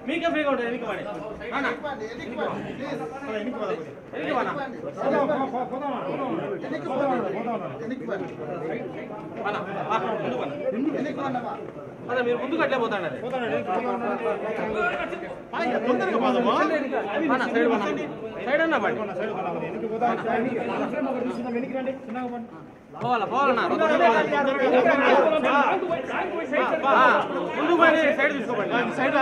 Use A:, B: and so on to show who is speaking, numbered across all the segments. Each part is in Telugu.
A: మీకే ఫ్రీగా ఉంటుంది మీరు ముందుకు అట్లే పోతాడు సైడ్ అన్నా పోవాలా పోవాలన్నా ముందుకు పోయి సైడ్ తీసుకోండి సైడ్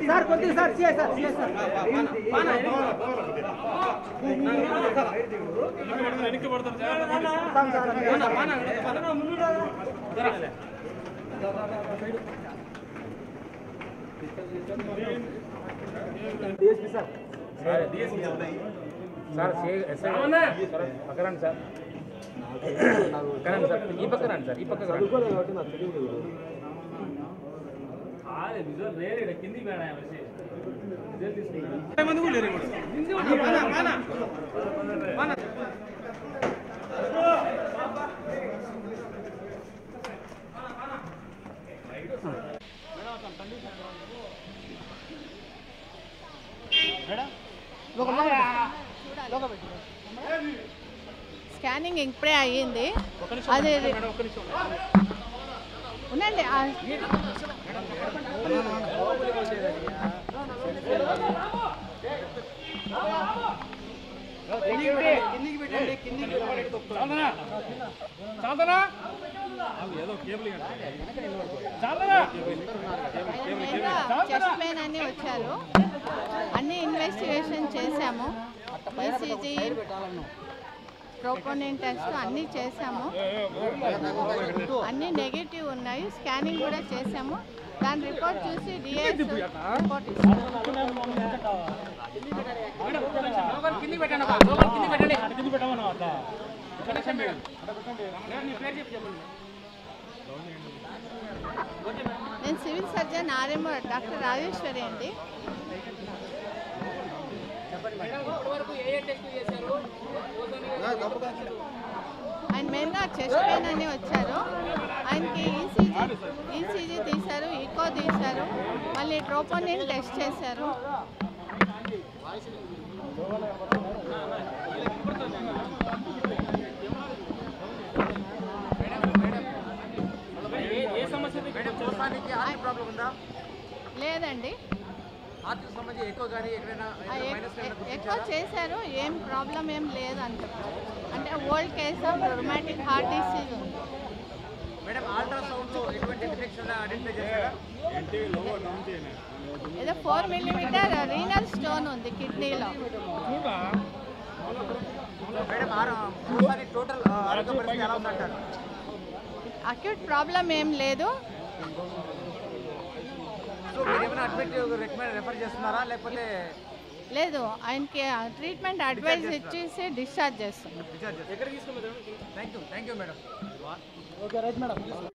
B: సార్ కొద్దిగా సార్
A: వెనక్కి పడతారు
C: సార్ పక్కరండి సార్ ఈ పక్క రండి సార్ ఈ పక్క
A: కిందికి
D: స్కానింగ్ ఇప్పుడే అయ్యింది అదే ఉండండి చెస్ట్ పెయిన్ అన్ని వచ్చారు అన్ని ఇన్వెస్టిగేషన్ చేశాము ఈసీజీ ట్రోపోనిన్ టెస్ట్ అన్నీ చేశాము అన్నీ నెగిటివ్ ఉన్నాయి స్కానింగ్ కూడా చేశాము దాని రిపోర్ట్ చూసి డిఎస్ రిపోర్ట్ నేను civil surgeon RMO doctor Rajeshwari అండి ఆయన మెయిన్గా చెస్ట్ పెయిన్ అని వచ్చారు ఆయనకి ఈసీజీ తీశారు ఈకో తీశారు మళ్ళీ ట్రోపోనిన్ టెస్ట్ చేశారు లేదండి ఎక్కువ చేశారు ఏం ప్రాబ్లం ఏం లేదు అంత అంటే old case of రొమాటిక్ heart disease ఉంది ఏదో 4 మిల్లీమీటర్ రీనల్ స్టోన్ ఉంది కిడ్నీలో అక్యూట్ ప్రాబ్లం ఏం లేదు లేదు ఆయనకి ట్రీట్మెంట్ అడ్వైజ్ ఇచ్చేసి డిశ్చార్జ్ చేస్తాం